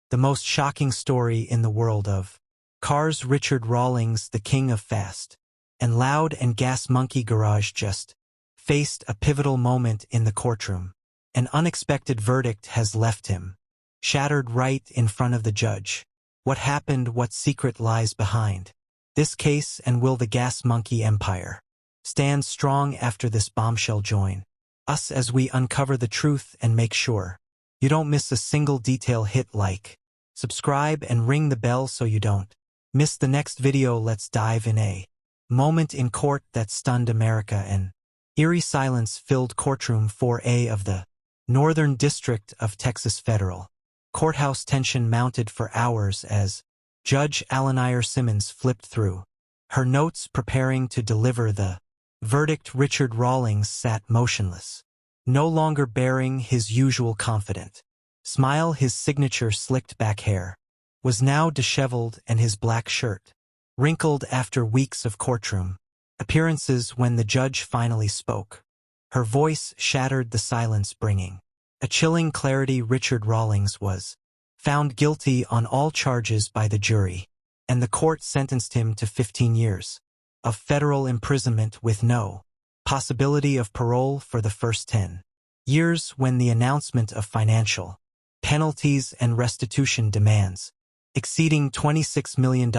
the most shocking story in the world of cars. Richard Rawlings, the king of fast and loud and gas monkey garage, just faced a pivotal moment in the courtroom. An unexpected verdict has left him shattered right in front of the judge. What happened? What secret lies behind this case? And will the gas monkey empire stand strong after this bombshell? Join us as we uncover the truth and make sure you don't miss a single detail. Hit like, subscribe, and ring the bell so you don't miss the next video. Let's dive in. A moment in court that stunned America. An eerie silence filled courtroom 4A of the Northern District of Texas Federal Courthouse. Tension mounted for hours as Judge Alanir Simmons flipped through her notes preparing to deliver the verdict. Richard Rawlings sat motionless, no longer bearing his usual confident smile. His signature slicked back hair was now disheveled, and his black shirt wrinkled after weeks of courtroom appearances. When the judge finally spoke, her voice shattered the silence, bringing a chilling clarity. Richard Rawlings was found guilty on all charges by the jury, and the court sentenced him to 15 years of federal imprisonment with no possibility of parole for the first 10 years. When the announcement of financial penalties and restitution demands exceeding $26 million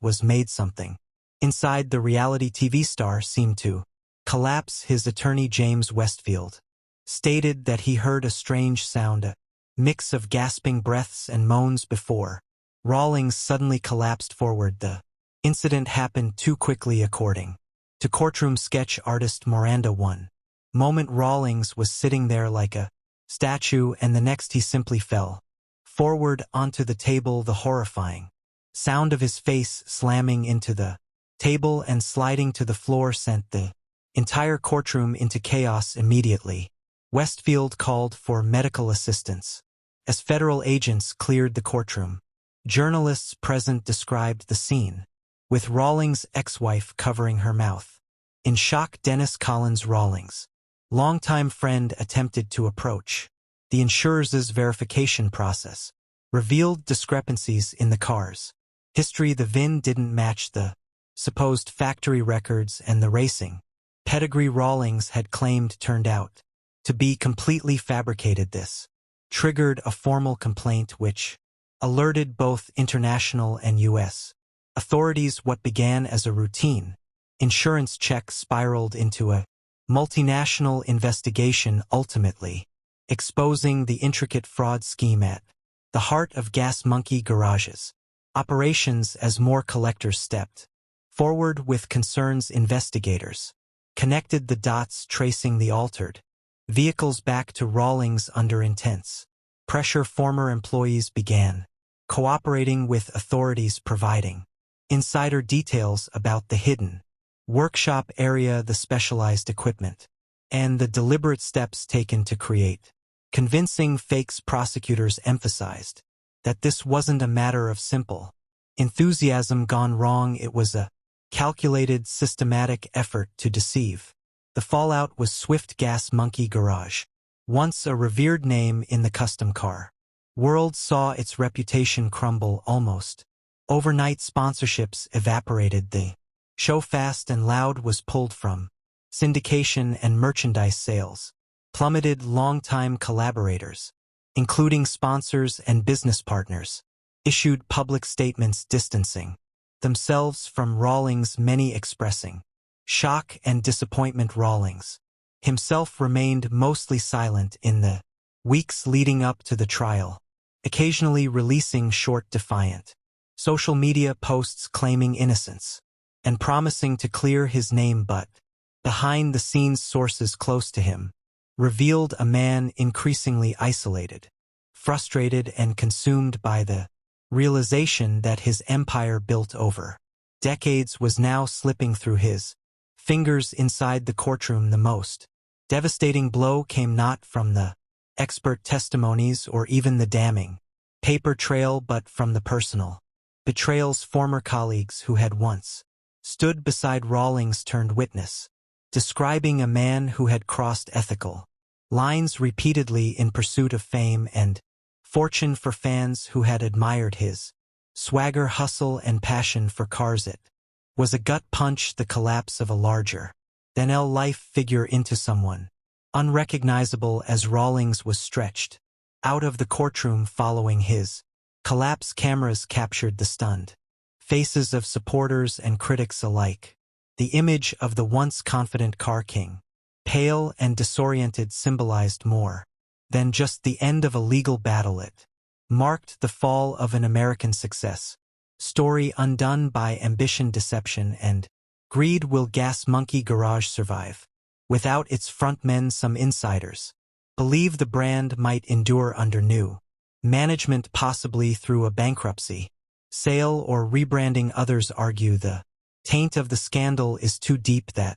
was made, something inside the reality TV star seemed to collapse. His attorney, James Westfield, stated that he heard a strange sound, a mix of gasping breaths and moans, before Rawlings suddenly collapsed forward. The incident happened too quickly, according to courtroom sketch artist Miranda. One moment Rawlings was sitting there like a statue, and the next he simply fell forward onto the table. The horrifying sound of his face slamming into the table and sliding to the floor sent the entire courtroom into chaos. Immediately, Westfield called for medical assistance as federal agents cleared the courtroom. Journalists present described the scene, with Rawlings' ex-wife covering her mouth in shock. Dennis Collins, Rawlings' longtime friend, attempted to approach the insurer's verification process, revealed discrepancies in the car's history. The VIN didn't match the supposed factory records, and the racing pedigree Rawlings had claimed turned out to be completely fabricated. This triggered a formal complaint which alerted both international and U.S. authorities. What began as a routine insurance check spiraled into a multinational investigation, ultimately exposing the intricate fraud scheme at the heart of Gas Monkey Garage's operations. As more collectors stepped forward with concerns, investigators connected the dots, tracing the altered vehicles back to Rawlings. Under intense pressure, former employees began cooperating with authorities, providing insider details about the hidden workshop area, the specialized equipment, and the deliberate steps taken to create convincing fakes. Prosecutors emphasized that this wasn't a matter of simple enthusiasm gone wrong. It was a calculated, systematic effort to deceive. The fallout was swift. Gas Monkey Garage, once a revered name in the custom car world, saw its reputation crumble almost overnight. Sponsorships evaporated. The show Fast and Loud was pulled from syndication, and merchandise sales plummeted. Longtime collaborators, including sponsors and business partners, issued public statements distancing themselves from Rawlings, many expressing shock and disappointment. Rawlings himself remained mostly silent in the weeks leading up to the trial, occasionally releasing short, defiant social media posts claiming innocence and promising to clear his name. But behind-the-scenes, sources close to him revealed a man increasingly isolated, frustrated, and consumed by the realization that his empire, built over decades, was now slipping through his fingers. Inside the courtroom, the most devastating blow came not from the expert testimonies or even the damning paper trail, but from the personal betrayals. Former colleagues who had once stood beside Rawlings turned witness, describing a man who had crossed ethical lines repeatedly in pursuit of fame and fortune for fans who had admired his swagger, hustle, and passion for cars. It was a gut punch, the collapse of a larger than life figure into someone unrecognizable as Rawlings was stretched out of the courtroom following his collapse. Cameras captured the stunned faces of supporters and critics alike. The image of the once confident car king, pale and disoriented, symbolized more than just the end of a legal battle. It marked the fall of an American success story undone by ambition, deception, and greed. Will Gas Monkey Garage survive without its frontmen? Some insiders believe the brand might endure under new management, possibly through a bankruptcy sale or rebranding. Others argue the taint of the scandal is too deep, that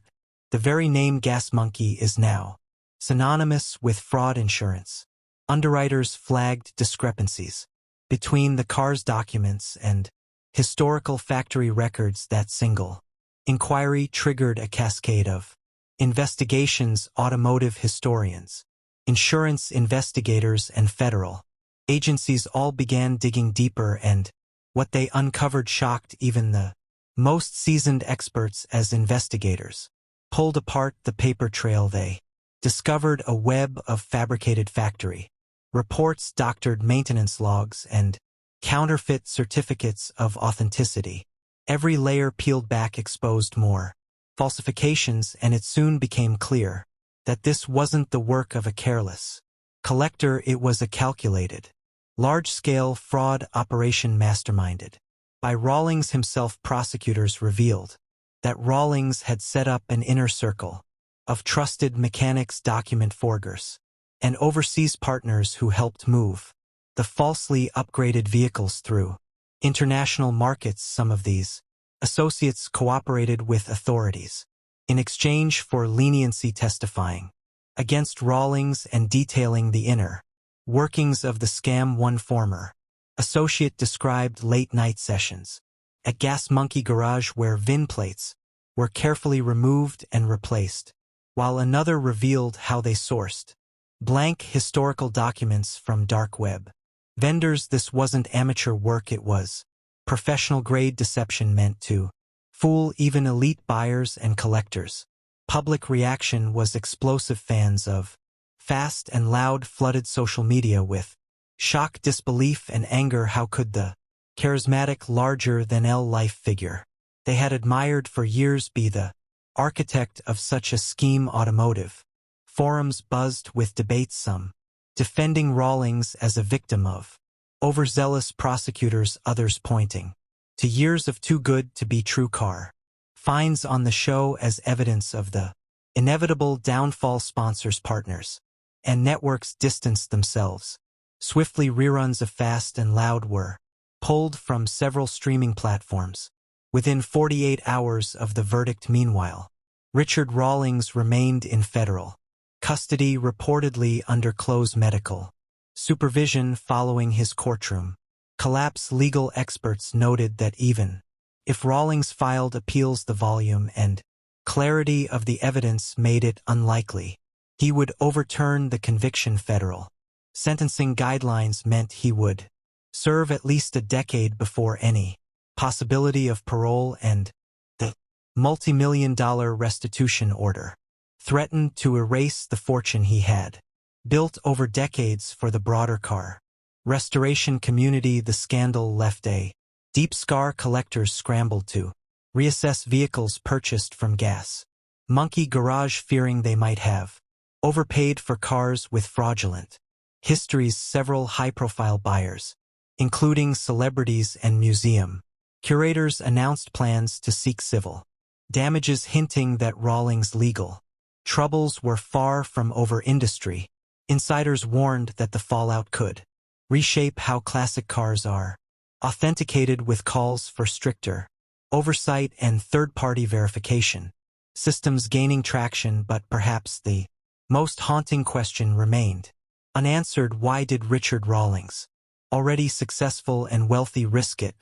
the very name Gas Monkey is now synonymous with fraud. Insurance underwriters flagged discrepancies between the car's documents and historical factory records. That single inquiry triggered a cascade of investigations. Automotive historians, insurance investigators, and federal agencies all began digging deeper, and what they uncovered shocked even the most seasoned experts. As investigators pulled apart the paper trail, they discovered a web of fabricated factory reports, doctored maintenance logs, and counterfeit certificates of authenticity. Every layer peeled back exposed more falsifications, and it soon became clear that this wasn't the work of a careless collector. It was a calculated, large-scale fraud operation masterminded by Rawlings himself. Prosecutors revealed that Rawlings had set up an inner circle of trusted mechanics, document forgers, and overseas partners who helped move the falsely upgraded vehicles through international markets. Some of these associates cooperated with authorities in exchange for leniency, testifying against Rawlings and detailing the inner workings of the scam. One former associate described late-night sessions at Gas Monkey Garage where VIN plates were carefully removed and replaced, while another revealed how they sourced blank historical documents from dark web vendors. This wasn't amateur work, it was professional-grade deception meant to fool even elite buyers and collectors. Public reaction was explosive. Fans of Fast and Loud flooded social media with shock, disbelief, and anger. How could the charismatic, larger-than-life figure they had admired for years be the architect of such a scheme? Automotive forums buzzed with debates, some defending Rawlings as a victim of overzealous prosecutors, others pointing to years of too good to be true car finds on the show as evidence of the inevitable downfall. Sponsors, partners, and networks distanced themselves swiftly. Reruns of Fast and Loud were pulled from several streaming platforms within 48 hours of the verdict. Meanwhile, Richard Rawlings remained in federal custody, reportedly under close medical supervision following his courtroom collapse. Legal experts noted that even if Rawlings filed appeals, the volume and clarity of the evidence made it unlikely he would overturn the conviction. Federal sentencing guidelines meant he would serve at least a decade before any possibility of parole, and the multi-million-dollar restitution order threatened to erase the fortune he had built over decades for the broader car restoration community. The scandal left a deep scar. Collectors scrambled to reassess vehicles purchased from Gas Monkey Garage, fearing they might have overpaid for cars with fraudulent histories. Several high-profile buyers, including celebrities and museum curators, announced plans to seek civil damages, hinting that Rawlings' legal troubles were far from over. Industry insiders warned that the fallout could reshape how classic cars are authenticated, with calls for stricter oversight and third-party verification systems gaining traction. But perhaps the most haunting question remained unanswered: why did Richard Rawlings, already successful and wealthy, risk it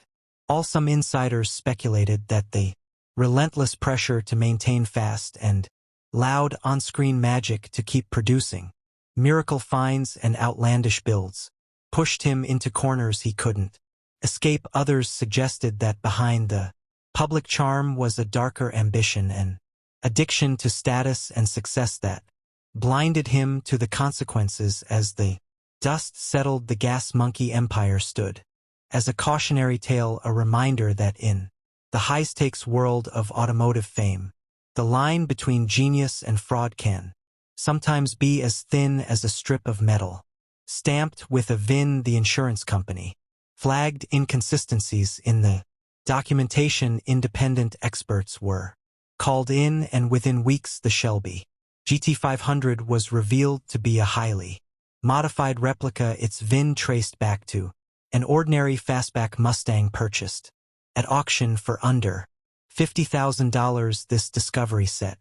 all? Some insiders speculated that the relentless pressure to maintain Fast and Loud on-screen magic, to keep producing miracle finds and outlandish builds, pushed him into corners he couldn't escape. Others suggested that behind the public charm was a darker ambition and addiction to status and success that blinded him to the consequences. As the dust settled, the gas monkey empire stood as a cautionary tale, a reminder that in the high-stakes world of automotive fame, the line between genius and fraud can sometimes be as thin as a strip of metal stamped with a VIN. The insurance company flagged inconsistencies in the documentation. Independent experts were called in, and within weeks the Shelby GT500 was revealed to be a highly modified replica, its VIN traced back to an ordinary fastback Mustang purchased at auction for under $50,000. This discovery set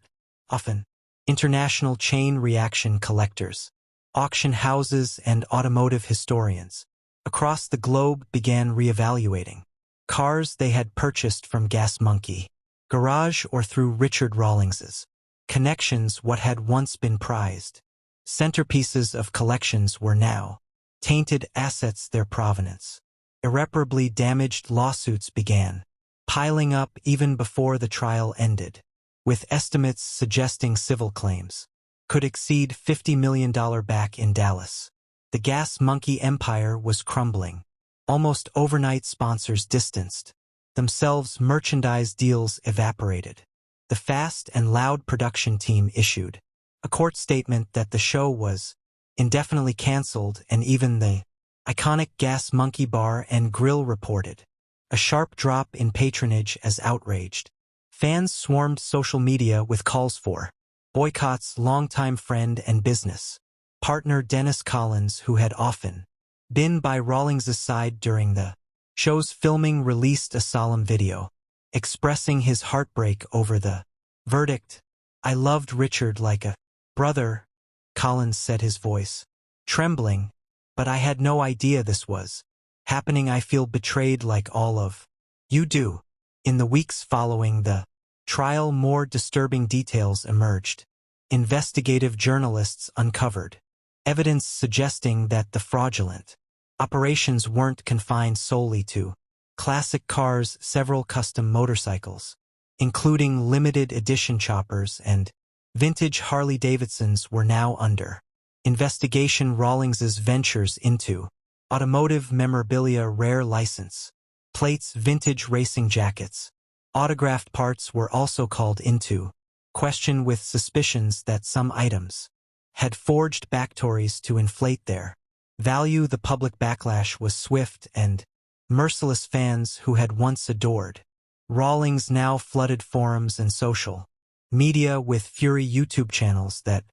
off an international chain reaction. Collectors, auction houses, and automotive historians across the globe began reevaluating cars they had purchased from Gas Monkey Garage or through Richard Rawlings's connections. What had once been prized centerpieces of collections were now tainted assets. Their provenance irreparably damaged. Lawsuits began piling up even before the trial ended, with estimates suggesting civil claims could exceed $50 million. Back in Dallas, the Gas Monkey empire was crumbling. Almost overnight, sponsors distanced themselves, merchandise deals evaporated. The Fast and Loud production team issued a court statement that the show was indefinitely canceled, and even the iconic Gas Monkey Bar and Grill reported a sharp drop in patronage as outraged fans swarmed social media with calls for boycotts. Longtime friend and business partner Dennis Collins, who had often been by Rawlings's side during the show's filming, released a solemn video expressing his heartbreak over the verdict. "I loved Richard like a brother," Collins said, his voice trembling, "but I had no idea this was happening. I feel betrayed like all of you do." In the weeks following the trial, more disturbing details emerged. Investigative journalists uncovered evidence suggesting that the fraudulent operations weren't confined solely to classic cars. Several custom motorcycles, including limited edition choppers and vintage Harley-Davidsons, were now under investigation. Rawlings's ventures into automotive memorabilia, rare license plates, vintage racing jackets, autographed parts were also called into question, with suspicions that some items had forged backstories to inflate their value. The public backlash was swift and merciless. Fans who had once adored Rawlings now flooded forums and social media with fury. YouTube channels that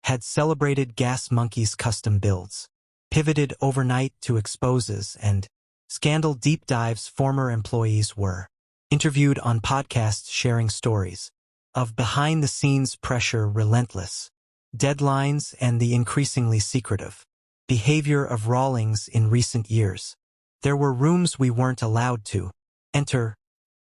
had celebrated Gas Monkey's custom builds pivoted overnight to exposes and scandal deep dives. Former employees were interviewed on podcasts sharing stories of behind-the-scenes pressure, relentless deadlines, and the increasingly secretive behavior of Rawlings in recent years. "There were rooms we weren't allowed to enter,"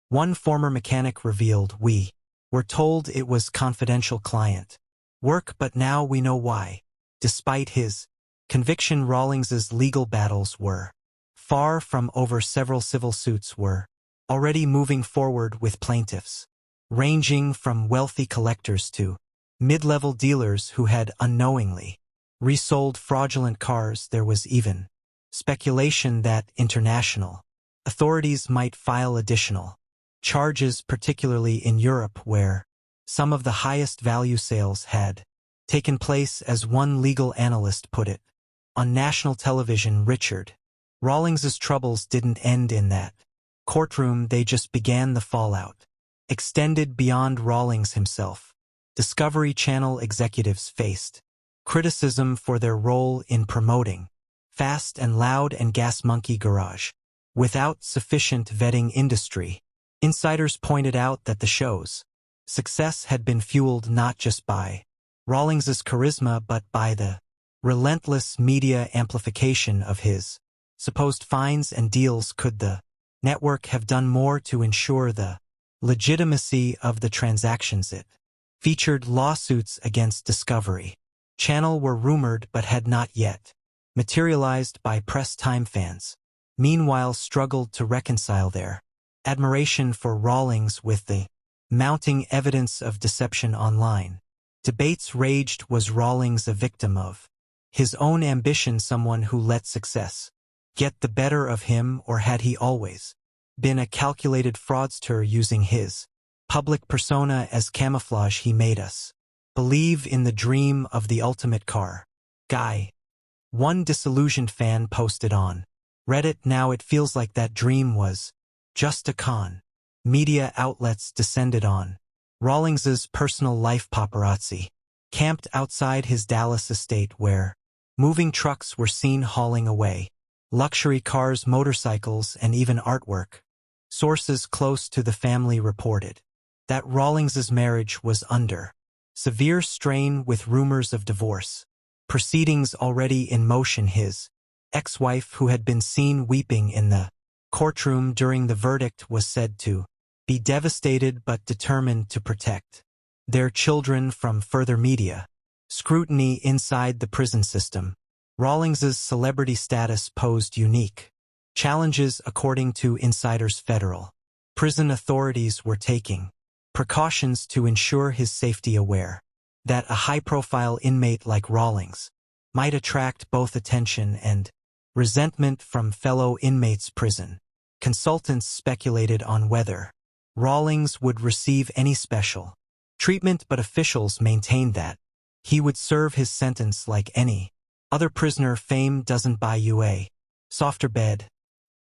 one former mechanic revealed. "We were told it was confidential client work, but now we know why." Despite his conviction, Rawlings's legal battles were far from over. Several civil suits were already moving forward, with plaintiffs ranging from wealthy collectors to mid-level dealers who had unknowingly resold fraudulent cars. There was even speculation that international authorities might file additional charges, particularly in Europe, where some of the highest value sales had taken place. As one legal analyst put it on national television, Richard Rawlings's troubles didn't end in that courtroom, they just began. The fallout extended beyond Rawlings himself. Discovery Channel executives faced criticism for their role in promoting Fast and Loud and Gas Monkey Garage without sufficient vetting. Industry insiders pointed out that the show's success had been fueled not just by Rawlings's charisma but by the relentless media amplification of his supposed finds and deals. Could the network have done more to ensure the legitimacy of the transactions it featured? Lawsuits against Discovery Channel were rumored but had not yet materialized by press time fans, meanwhile struggled to reconcile their admiration for Rawlings with the mounting evidence of deception online. Debates raged: was Rawlings a victim of his own ambition, someone who let success get the better of him, or had he always been a calculated fraudster using his public persona as camouflage? He made us believe in the dream of the ultimate car guy, one disillusioned fan posted on Reddit. Now it feels like that dream was just a con. Media outlets descended on Rawlings's personal life. Paparazzi camped outside his Dallas estate where moving trucks were seen hauling away luxury cars, motorcycles, and even artwork. Sources close to the family reported that Rawlings's marriage was under severe strain, with rumors of divorce proceedings already in motion. His ex-wife, who had been seen weeping in the courtroom during the verdict, was said to be devastated but determined to protect their children from further media scrutiny inside the prison system. Rawlings's celebrity status posed unique challenges. According to insiders, federal prison authorities were taking precautions to ensure his safety, aware that a high-profile inmate like Rawlings might attract both attention and resentment from fellow inmates. Prison consultants speculated on whether Rawlings would receive any special treatment, but officials maintained that he would serve his sentence like any other prisoner. Fame doesn't buy you a softer bed.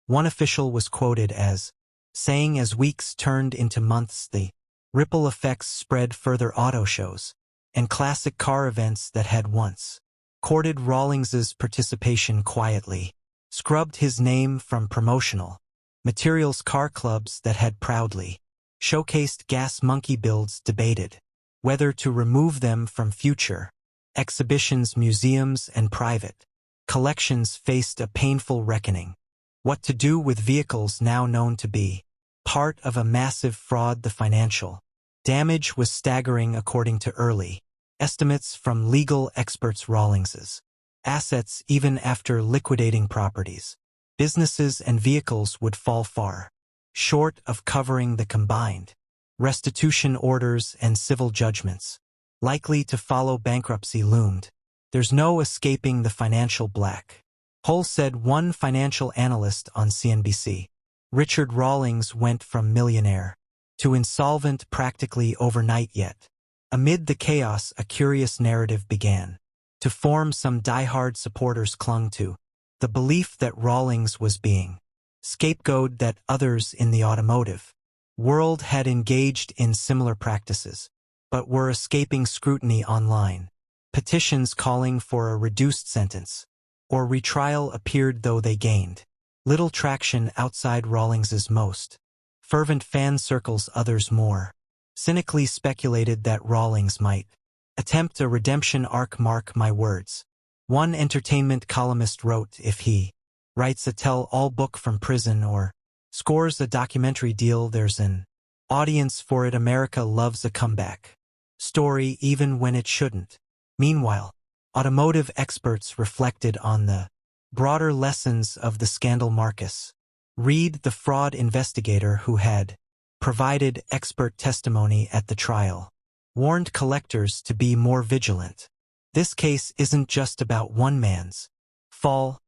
One official was quoted as saying, as weeks turned into months, the ripple effects spread further. Auto shows and classic car events that had once courted Rawlings's participation quietly scrubbed his name from promotional materials. Car clubs that had proudly showcased gas monkey builds debated whether to remove them from future exhibitions. Museums and private collections faced a painful reckoning. What to do with vehicles now known to be part of a massive fraud? The financial damage was staggering, according to early estimates from legal experts. Rawlings's assets, even after liquidating properties, businesses, and vehicles, would fall far short of covering the combined restitution orders and civil judgments likely to follow. Bankruptcy loomed. There's no escaping the financial black hole, said one financial analyst on CNBC. Richard Rawlings went from millionaire to insolvent practically overnight, yet amid the chaos a curious narrative began to form. Some diehard supporters clung to the belief that Rawlings was being scapegoated, that others in the automotive world had engaged in similar practices but were escaping scrutiny online. Petitions calling for a reduced sentence or retrial appeared, though they gained little traction outside Rawlings's most fervent fan circles. Others more cynically speculated that Rawlings might attempt a redemption arc. Mark my words, one entertainment columnist wrote, if he writes a tell-all book from prison or scores a documentary deal, there's an audience for it. America loves a comeback story even when it shouldn't. Meanwhile, automotive experts reflected on the broader lessons of the scandal. Marcus Reed, the fraud investigator who had provided expert testimony at the trial, warned collectors to be more vigilant. This case isn't just about one man's fall.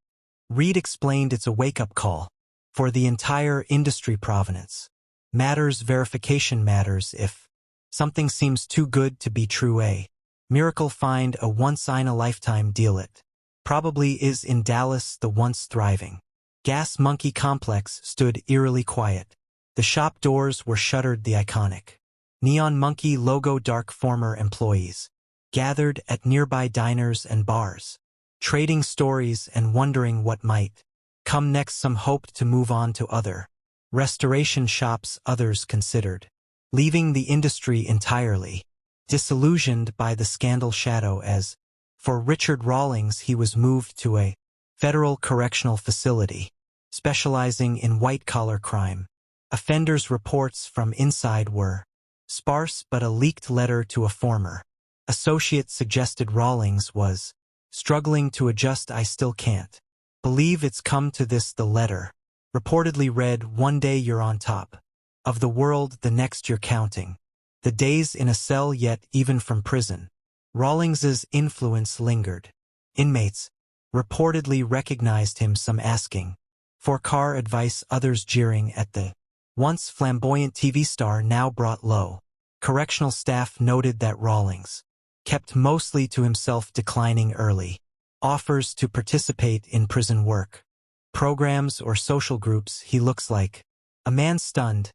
Reed explained, it's a wake-up call for the entire industry. Provenance matters, verification matters. If something seems too good to be true, a miracle find, a once-in-a-lifetime deal. It probably is. In Dallas, the once thriving Gas Monkey complex stood eerily quiet. The shop doors were shuttered, the iconic Neon Monkey logo dark. Former employees gathered at nearby diners and bars, trading stories and wondering what might come next. Some hoped to move on to other restoration shops, others considered leaving the industry entirely, disillusioned by the scandal shadow. As for Richard Rawlings, he was moved to a federal correctional facility specializing in white-collar crime. Offenders' reports from inside were sparse, but a leaked letter to a former associate suggested Rawlings was Struggling to adjust, I still can't believe it's come to this. The letter reportedly read, "One day you're on top of the world, the next you're counting the days in a cell." Yet even from prison, Rawlings's influence lingered. Inmates reportedly recognized him, some asking for car advice, others jeering at the once flamboyant TV star now brought low. Correctional staff noted that Rawlings kept mostly to himself, declining early offers to participate in prison work programs or social groups. "He looks like a man stunned,"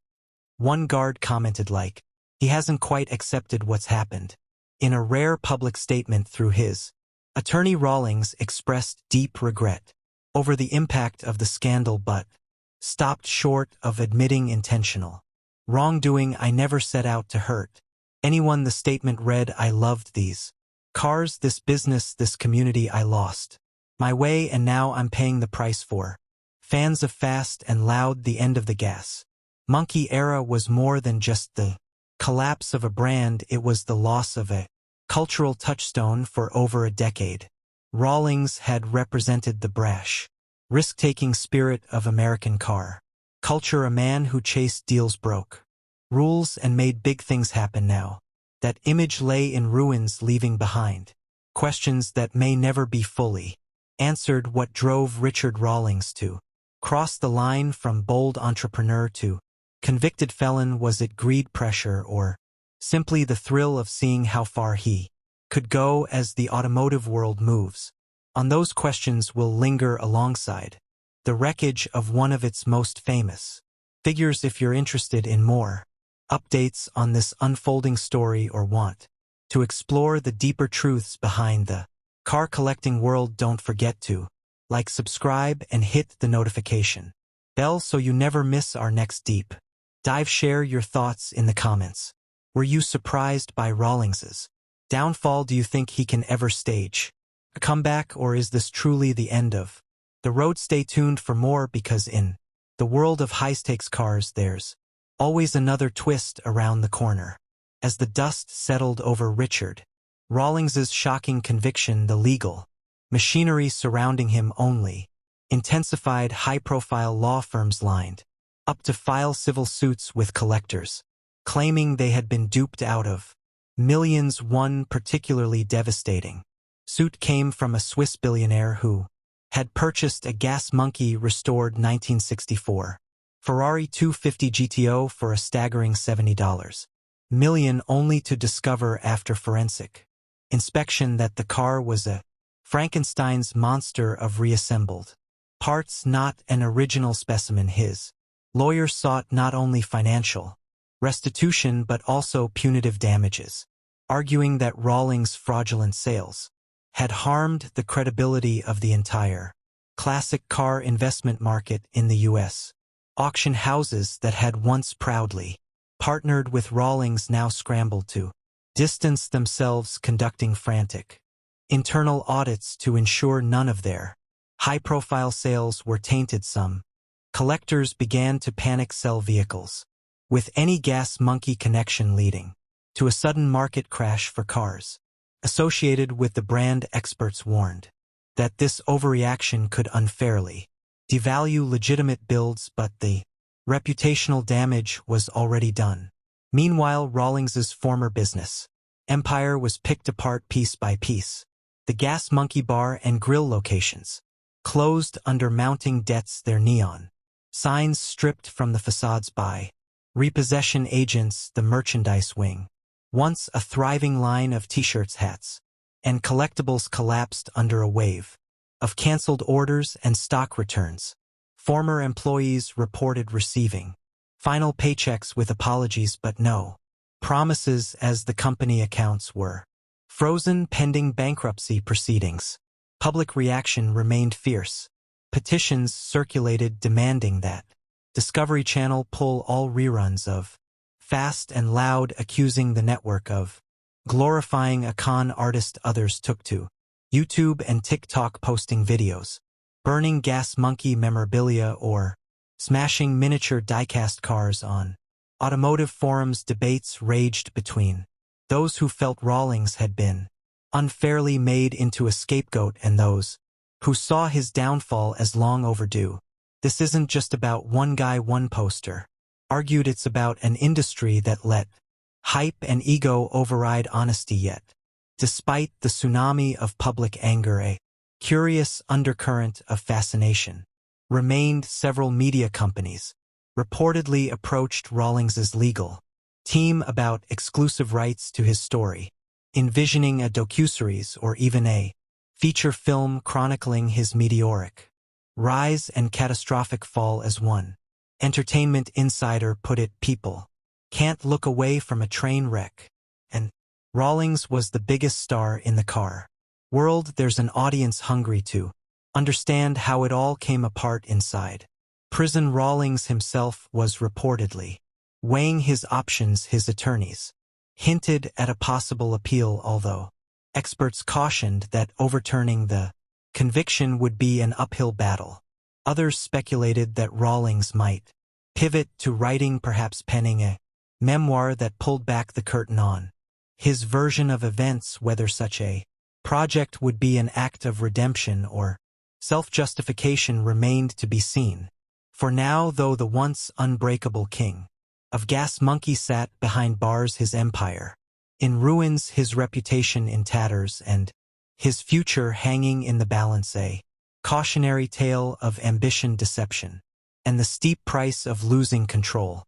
one guard commented, "like he hasn't quite accepted what's happened." In a rare public statement through his attorney, Rawlings expressed deep regret over the impact of the scandal, but stopped short of admitting intentional wrongdoing. "I never set out to hurt anyone," the statement read. "I loved these cars, this business, this community. I lost my way, and now I'm paying the price for." Fans of Fast and Loud, the end of the Gas Monkey era was more than just the collapse of a brand, it was the loss of a cultural touchstone. For over a decade, Rawlings had represented the brash, risk-taking spirit of American car culture, a man who chased deals, broke rules, and made big things happen. Now, that image lay in ruins, leaving behind questions that may never be fully answered. What drove Richard Rawlings to cross the line from bold entrepreneur to convicted felon? Was it greed, pressure, or simply the thrill of seeing how far he could go as the automotive world moves on? Those questions will linger alongside the wreckage of one of its most famous figures. If you're interested in more updates on this unfolding story or want to explore the deeper truths behind the car collecting world, don't forget to like, subscribe, and hit the notification bell so you never miss our next deep dive. Share your thoughts in the comments. Were you surprised by Rawlings's downfall? Do you think he can ever stage a comeback, or is this truly the end of the road? Stay tuned for more, because in the world of high-stakes cars, there's always another twist around the corner. As the dust settled over Richard Rawlings's shocking conviction, the legal machinery surrounding him only intensified. High-profile law firms lined up to file civil suits with collectors, claiming they had been duped out of millions. One particularly devastating suit came from a Swiss billionaire who had purchased a gas monkey restored 1964 Ferrari 250 GTO for a staggering $70 million, only to discover after forensic inspection that the car was a Frankenstein's monster of reassembled parts, not an original specimen. His lawyer sought not only financial restitution but also punitive damages, arguing that Rawlings' fraudulent sales had harmed the credibility of the entire classic car investment market in the U.S. Auction houses that had once proudly partnered with Rawlings now scrambled to distance themselves, conducting frantic internal audits to ensure none of their high-profile sales were tainted. Some collectors began to panic sell vehicles with any gas monkey connection, leading to a sudden market crash for cars associated with the brand. Experts warned that this overreaction could unfairly devalue legitimate builds, but the reputational damage was already done. Meanwhile, Rawlings's former business empire was picked apart piece by piece. The gas monkey bar and grill locations closed under mounting debts, their neon signs stripped from the facades by repossession agents. The merchandise wing, once a thriving line of t-shirts, hats, and collectibles, collapsed under a wave of canceled orders and stock returns. Former employees reported receiving final paychecks with apologies but no promises, as the company accounts were frozen pending bankruptcy proceedings. Public reaction remained fierce. Petitions circulated demanding that Discovery Channel pull all reruns of Fast and Loud, accusing the network of glorifying a con artist. Others took to YouTube and TikTok, posting videos burning gas monkey memorabilia or smashing miniature diecast cars on automotive forums. Debates raged between those who felt Rawlings had been unfairly made into a scapegoat, and those who saw his downfall as long overdue. This isn't just about one guy, one poster. Argued it's about an industry that let hype and ego override honesty yet. Despite the tsunami of public anger, a curious undercurrent of fascination remained. Several media companies reportedly approached Rawlings's legal team about exclusive rights to his story, envisioning a docuseries or even a feature film chronicling his meteoric rise and catastrophic fall. As one Entertainment Insider put it, people can't look away from a train wreck. And Rawlings was the biggest star in the car world. There's an audience hungry to understand how it all came apart inside prison. Rawlings himself was reportedly weighing his options. His attorneys hinted at a possible appeal, although experts cautioned that overturning the conviction would be an uphill battle. Others speculated that Rawlings might pivot to writing, perhaps penning a memoir that pulled back the curtain on his version of events. Whether such a project would be an act of redemption or self-justification remained to be seen. For now, though, the once unbreakable king of Gas Monkey sat behind bars, his empire in ruins, his reputation in tatters, and his future hanging in the balance. A cautionary tale of ambition, deception, and the steep price of losing control.